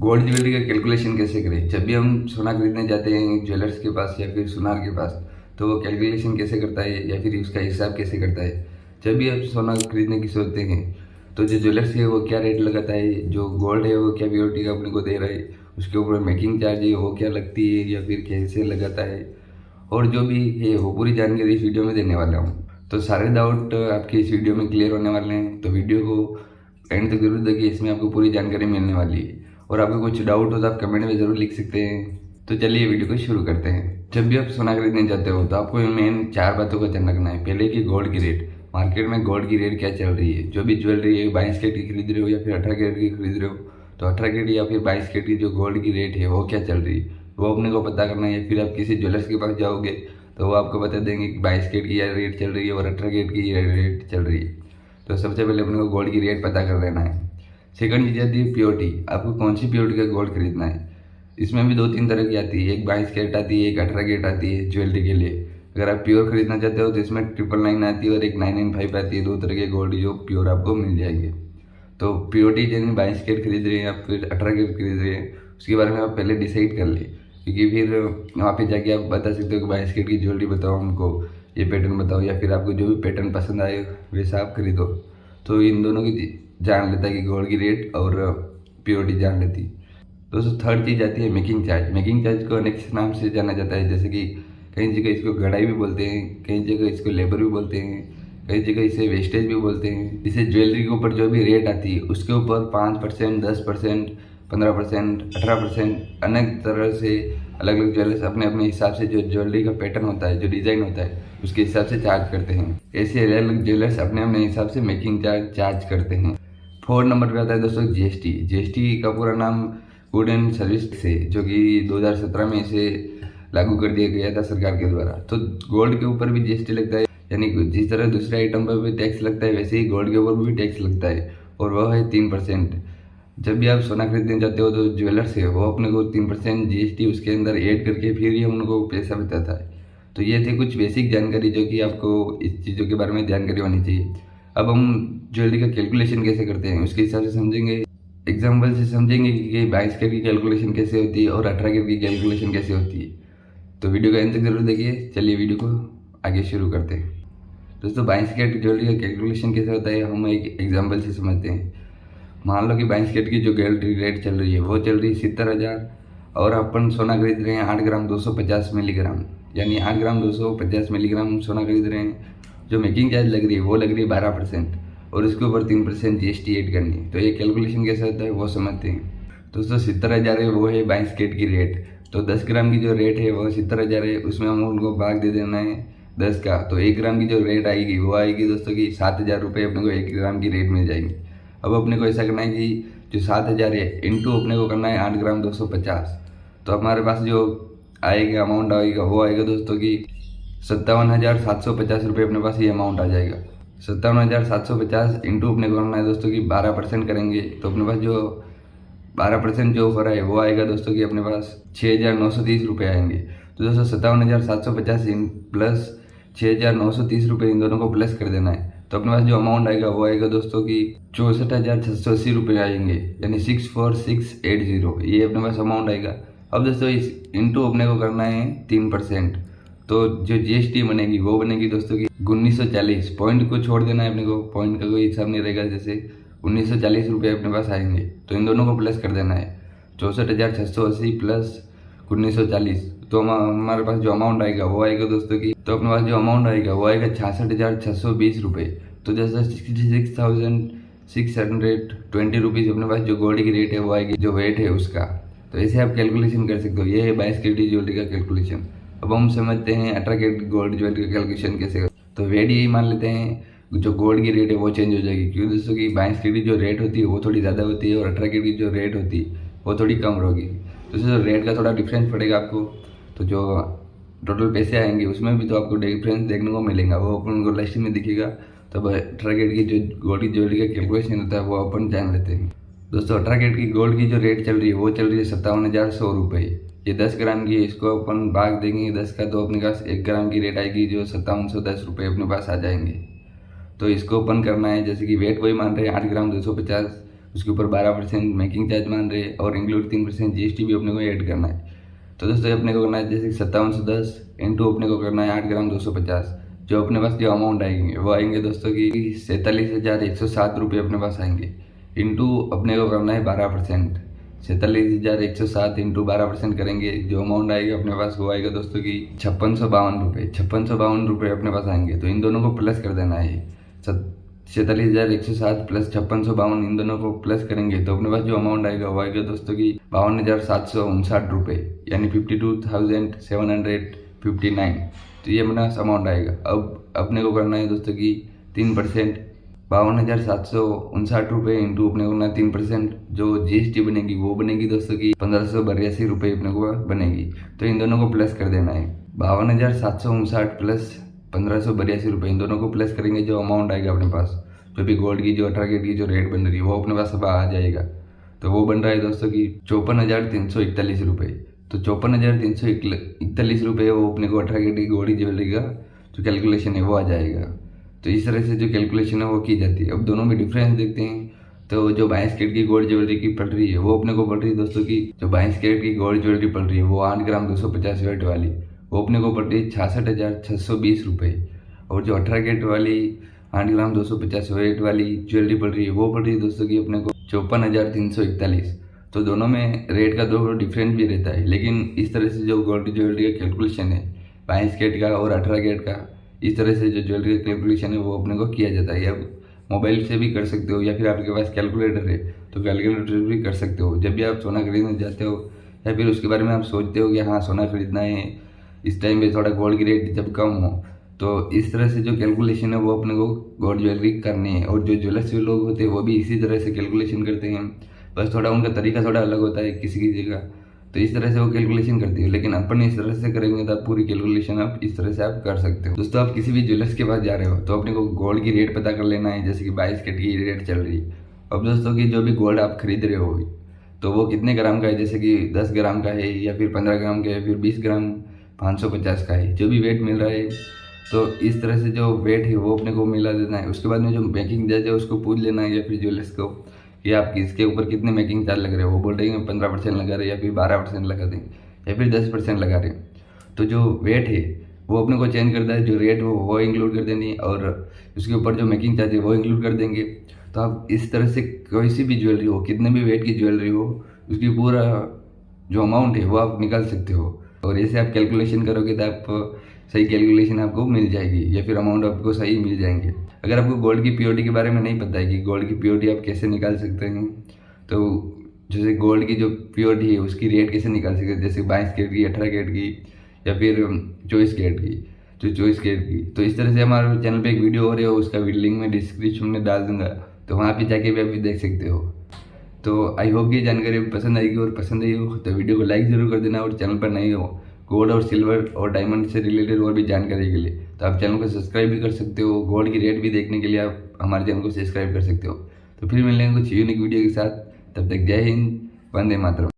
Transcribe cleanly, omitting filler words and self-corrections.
Gold jewellery का calculation कैसे करें। जब भी हम सोना खरीदने जाते हैं ज्वेलर्स के पास या फिर सुनार के पास, तो वो कैलकुलेशन कैसे करता है या फिर उसका हिसाब कैसे करता है। जब भी आप सोना खरीदने की सोचते हैं तो जो ज्वेलर्स है वो क्या रेट लगाता है, जो गोल्ड है वो क्या प्योरिटी का अपने को दे रहा है, उसके ऊपर मेकिंग चार्ज है वो क्या लगती है या फिर कैसे लगाता है, और जो भी है वो पूरी जानकारी इस वीडियो में देने वाला हूँ। तो सारे डाउट आपके इस वीडियो में क्लियर होने वाले हैं, तो वीडियो को एंड तक जरूर देखिए, इसमें आपको पूरी जानकारी मिलने वाली है। और आपको कुछ डाउट हो तो आप कमेंट में ज़रूर लिख सकते हैं। तो चलिए वीडियो को शुरू करते हैं। जब भी आप सोना खरीदने जाते हो तो आपको मेन 4 बातों का ध्यान रखना है। पहले कि गोल्ड की रेट, मार्केट में गोल्ड की रेट क्या चल रही है। जो भी ज्वेलरी है 22 कैरेट की खरीद रहे हो या फिर 18 कैरेट की खरीद रहे हो, तो 18 कैरेट या फिर 22 कैरेट की जो गोल्ड की रेट है वो क्या चल रही है, वो अपने को पता करना है। फिर आप किसी ज्वेलर्स के पास जाओगे तो वो आपको बता देंगे कि 22 कैरेट की रेट चल रही है और 18 कैरेट की रेट चल रही है। तो सबसे पहले अपने को गोल्ड की रेट पता कर लेना है। सेकंड चीज़ आती है प्योरिटी, आपको कौन सी प्योरिटी का गोल्ड खरीदना है। इसमें भी 2-3 तरह की आती है, एक 22 कैरेट आती है, एक 18 कैरेट आती है ज्वेलरी के लिए। अगर आप प्योर खरीदना चाहते हो तो इसमें 999 आती है और एक 995 आती है। 2 तरह के गोल्ड जो प्योर आपको मिल जाएंगे। तो प्योरिटी जैसे 22 कैरेट खरीद रहे हैं या फिर 18 कैरेट खरीद रहे हैं, उसके बारे में आप पहले डिसाइड कर ले, क्योंकि फिर वहाँ पे जाके आप बता सकते हो कि 22 कैरेट की ज्वेलरी बताओ हमको, ये पैटर्न बताओ, या फिर आपको जो भी पैटर्न पसंद आए वैसा आप खरीदो। तो इन दोनों की जान लेता है कि गोल्ड की रेट और प्योरिटी जान लेती। दोस्तों थर्ड चीज़ आती है मेकिंग चार्ज। मेकिंग चार्ज को अनेक नाम से जाना जाता है, जैसे कि कई जगह इसको गढ़ाई भी बोलते हैं, कई जगह इसको लेबर भी बोलते हैं, कई जगह इसे वेस्टेज भी बोलते हैं। इसे ज्वेलरी के ऊपर जो भी रेट आती है उसके ऊपर 5%, 10%, 15%, 18% अनेक तरह से अलग अलग ज्वेलर्स अपने अपने हिसाब से जो ज्वेलरी का पैटर्न होता है, जो डिज़ाइन होता है, उसके हिसाब से चार्ज करते हैं। ऐसे अलग अलग ज्वेलर्स अपने अपने हिसाब से मेकिंग चार्ज करते हैं। 4 नंबर पे आता है दोस्तों जीएसटी। जीएसटी का पूरा नाम गुड एंड सर्विस से, जो कि 2017 में इसे लागू कर दिया गया था सरकार के द्वारा। तो गोल्ड के ऊपर भी जीएसटी लगता है, यानी जिस तरह दूसरे आइटम पर भी टैक्स लगता है वैसे ही गोल्ड के ऊपर भी टैक्स लगता है, और वह है 3%। जब भी आप सोना खरीदने जाते हो तो ज्वेलर्स है वो अपने को 3% जीएसटी उसके अंदर ऐड करके फिर ही उनको पैसा बताता है। तो ये थे कुछ बेसिक जानकारी जो कि आपको इस चीज़ों के बारे में जानकारी होनी चाहिए। अब हम ज्वेलरी का कैलकुलेशन कैसे करते हैं उसके हिसाब से समझेंगे, एग्जाम्पल से समझेंगे कि 22 कैरेट की कैलकुलेशन कैसे होती है और 18 कैरेट की कैलकुलेशन कैसे होती है। तो वीडियो का अंत तक जरूर देखिए। चलिए वीडियो को आगे शुरू करते हैं। दोस्तों 22 कैरेट ज्वेलरी का कैलकुलेशन कैसे होता है हम एक एग्जाम्पल से समझते हैं। मान लो कि 22 कैरेट की जो ज्वेलरी रेट चल रही है वो चल रही है 70,000, और अपन सोना खरीद रहे हैं 8 ग्राम 250 मिलीग्राम, यानी 8 ग्राम 250 मिलीग्राम सोना खरीद रहे हैं। जो मेकिंग चार्ज लग रही है वो लग रही है 12%, और इसके ऊपर 3% जीएसटी ऐड करनी है। तो ये कैलकुलेशन कैसे होता है वो समझते हैं। दोस्तों 70,000 है वो है 22 कैरेट की रेट, तो 10 ग्राम की जो रेट है वो 70,000 है, उसमें हम उनको भाग दे देना है 10 का। तो 1 ग्राम की जो रेट आएगी वो आएगी दोस्तों की 7,000 रुपये अपने को 1 ग्राम की रेट मिल जाएंगी। अब अपने को ऐसा करना है कि जो 7,000 है इंटू अपने को करना है 8 ग्राम 250, तो हमारे पास जो आएगा अमाउंट आएगा वो आएगा दोस्तों की 57,750 रुपये। अपने पास ये अमाउंट आ जाएगा 57,750 इंटू अपने को करना है दोस्तों की 12% करेंगे, तो अपने पास जो 12% जो ऑफर है वो आएगा दोस्तों की अपने पास 6,930 रुपये आएंगे। तो दोस्तों 57,750 प्लस 6,930 रुपये इन दोनों को प्लस कर देना है। तो अपने पास जो अमाउंट आएगा वो आएगा दोस्तों की 64,680 रुपये आएंगे, यानी 64,680 ये अपने पास अमाउंट आएगा। अब दोस्तों इस इंटू अपने को करना है 3%, तो जो जीएसटी बनेगी वो बनेगी दोस्तों की 1940। पॉइंट को छोड़ देना है अपने को, पॉइंट का कोई हिसाब नहीं रहेगा, जैसे 1940 रुपये अपने पास आएंगे। तो इन दोनों को प्लस कर देना है 64,680 प्लस 1940, तो हमारे पास जो अमाउंट आएगा वो आएगा दोस्तों की, तो अपने पास जो अमाउंट आएगा वो आएगा 66,620 रुपये। तो जैसे 66,620 रुपीज़ अपने पास जो गोल्ड की रेट है वो आएगी, जो वेट है उसका। तो ऐसे आप कैलकुलेशन कर सकते हो। ये है 22 कैरेट ज्वेलरी का कैलकुलेशन। अब हम समझते हैं 18 कैरेट गोल्ड ज्वेलरी का कैलकुलेशन कैसे। तो वेट यही मान लेते हैं, जो गोल्ड की रेट है वो चेंज हो जाएगी, क्योंकि दोस्तों की 22 कैरेट जो रेट होती है वो थोड़ी ज़्यादा होती है और 18 कैरेट की जो रेट होती है वो थोड़ी कम होगी। तो इससे रेट का थोड़ा डिफरेंस पड़ेगा आपको। तो जो टोटल पैसे आएंगे उसमें भी तो आपको डिफरेंस देखने को मिलेगा, वो अपन को लास्ट में दिखेगा। तब 18 कैरेट की जो गोल्ड की ज्वेलरी का कैलकुलेशन होता है वो अपन जान लेते हैं। दोस्तों 18 कैरेट की गोल्ड की जो रेट चल रही है वो चल रही है 57,100 रुपये। ये 10 ग्राम की है, इसको अपन भाग देंगे 10 का, तो अपने पास 1 ग्राम की रेट आएगी जो 5710 रुपये अपने पास आ जाएंगे। तो इसको अपन करना है, जैसे कि वेट वही मान रहे हैं 8 ग्राम 250, उसके ऊपर 12% मेकिंग चार्ज मान रहे हैं और इंक्लूड 3% GST भी अपने को ऐड करना है। तो दोस्तों अपने को करना है जैसे 5710 इंटू अपने को करना है 8 ग्राम 250, जो अपने पास जो अमाउंट आएंगे वो आएंगे दोस्तों की 47,107 रुपये अपने पास आएंगे। इंटू अपने को करना है 12%, 47,107 इंटू 12% करेंगे, जो अमाउंट आएगा अपने पास वो आएगा दोस्तों की 5652 रुपये। 5652 रुपये अपने पास आएंगे। तो इन दोनों को प्लस कर देना है, 47,107 प्लस 5652, इन दोनों को प्लस करेंगे तो अपने पास जो अमाउंट आएगा वो आएगा दोस्तों की 52,759 रुपये, यानी 52,759। तो ये अपना अमाउंट आएगा। अब अपने को करना है दोस्तों की 3%, 52,759 रुपये इंटू अपने को करना 3%, जो GST बनेगी वो बनेगी दोस्तों की 1582 रुपये अपने को बनेगी। तो इन दोनों को प्लस कर देना है, 52,759 प्लस 1582 रुपये, इन दोनों को प्लस करेंगे, जो अमाउंट आएगा अपने पास, जो भी गोल्ड की जो 18 कैरेट की जो रेट बन रही है वो अपने पास सब आ जाएगा। तो वो बन रहा है दोस्तों की 54,341 रुपये। तो 54,341 रुपये वो अपने को 18 कैरेट की गोल्ड की ज्वेलरी का जो कैलकुलेशन है वो आ जाएगा। तो इस तरह से जो कैलकुलेशन है वो की जाती है। अब दोनों में डिफरेंस देखते हैं। तो जो 22 कैरेट की गोल्ड ज्वेलरी की पड़ रही है वो अपने को पड़ रही है दोस्तों की, जो 22 कैरेट की गोल्ड ज्वेलरी पड़ रही है वो 8 ग्राम 250 वेट वाली वो अपने को पड़ रही है 66,620 रुपये। और जो 18 कैरेट वाली 8 ग्राम 250 वेट वाली ज्वेलरी पड़ रही है वो पड़ रही है दोस्तों की अपने को 54,341। तो दोनों में रेट का दो डिफरेंस भी रहता है, लेकिन इस तरह से जो गोल्ड ज्वेलरी का कैलकुलेशन है 22 कैरेट का और 18 कैरेट का, इस तरह से जो ज्वेलरी का कैलकुलेशन है वो अपने को किया जाता है। अब मोबाइल से भी कर सकते हो या फिर आपके पास कैलकुलेटर है तो कैलकुलेटर भी कर सकते हो। जब भी आप सोना खरीदने जाते हो या फिर उसके बारे में आप सोचते हो कि हाँ सोना खरीदना है, इस टाइम पे थोड़ा गोल्ड की रेट जब कम हो, तो इस तरह से जो कैलकुलेशन है वो अपने को गोल्ड ज्वेलरी करनी है। और जो ज्वेलर्स लोग होते हैं वो भी इसी तरह से कैलकुलेशन करते हैं, बस थोड़ा उनका तरीका थोड़ा अलग होता है किसी की जगह, तो इस तरह से वो कैलकुलेशन करती है। लेकिन अपन इस तरह से करेंगे तो आप पूरी कैलकुलेशन आप इस तरह से आप कर सकते हो। दोस्तों आप किसी भी ज्वेलर्स के पास जा रहे हो तो अपने को गोल्ड की रेट पता कर लेना है, जैसे कि 22 कैरेट की रेट चल रही है। अब दोस्तों की जो भी गोल्ड आप खरीद रहे हो तो वो कितने ग्राम का है, जैसे कि 10 ग्राम का है या फिर 15 ग्राम का है, फिर 20 ग्राम 550 का है, जो भी वेट मिल रहा है। तो इस तरह से जो वेट है वो अपने को मिला देना है। उसके बाद में जो मेकिंग चार्ज है उसको पूछ लेना है या फिर ज्वेलर्स को कि आप इसके ऊपर कितने मेकिंग चार्ज लग रहे हैं। वो बोल रहे हैं 15% लगा रहे हैं या फिर 12% लगा देंगे या फिर 10% लगा रहे हैं। तो जो वेट है वो अपने को चेंज करता है, जो रेट हो वो इंक्लूड कर देनी है और उसके ऊपर जो मेकिंग चार्ज है वो इंक्लूड कर देंगे। तो आप इस तरह से कोई सी भी ज्वेलरी हो, कितने भी वेट की ज्वेलरी हो, उसकी पूरा जो अमाउंट है वो आप निकाल सकते हो। और ऐसे आप कैलकुलेशन करोगे तो आप सही कैलकुलेशन आपको मिल जाएगी या फिर अमाउंट आपको सही मिल जाएंगे। अगर आपको गोल्ड की प्योरिटी के बारे में नहीं पता है कि गोल्ड की प्योरिटी आप कैसे निकाल सकते हैं, तो जैसे गोल्ड की जो प्योरिटी है उसकी रेट कैसे निकाल सकते हैं, जैसे 22 कैरेट की, 18 कैरेट की या फिर 24 कैरेट की, जो 24 कैरेट की। तो इस तरह से हमारे चैनल पे एक वीडियो हो रही है, उसका लिंक मैं डिस्क्रिप्शन में डाल दूंगा, तो वहाँ पे जाके भी आप भी देख सकते हो। तो आई होप ये जानकारी पसंद आएगी, और पसंद आई हो तो वीडियो को लाइक ज़रूर कर देना। और चैनल पर नहीं हो गोल्ड और सिल्वर और डायमंड से रिलेटेड और भी जानकारी के लिए तो आप चैनल को सब्सक्राइब भी कर सकते हो। गोल्ड की रेट भी देखने के लिए आप हमारे चैनल को सब्सक्राइब कर सकते हो। तो फिर मिलेंगे कुछ यूनिक वीडियो के साथ, तब तक जय हिंद, वंदे मातरम।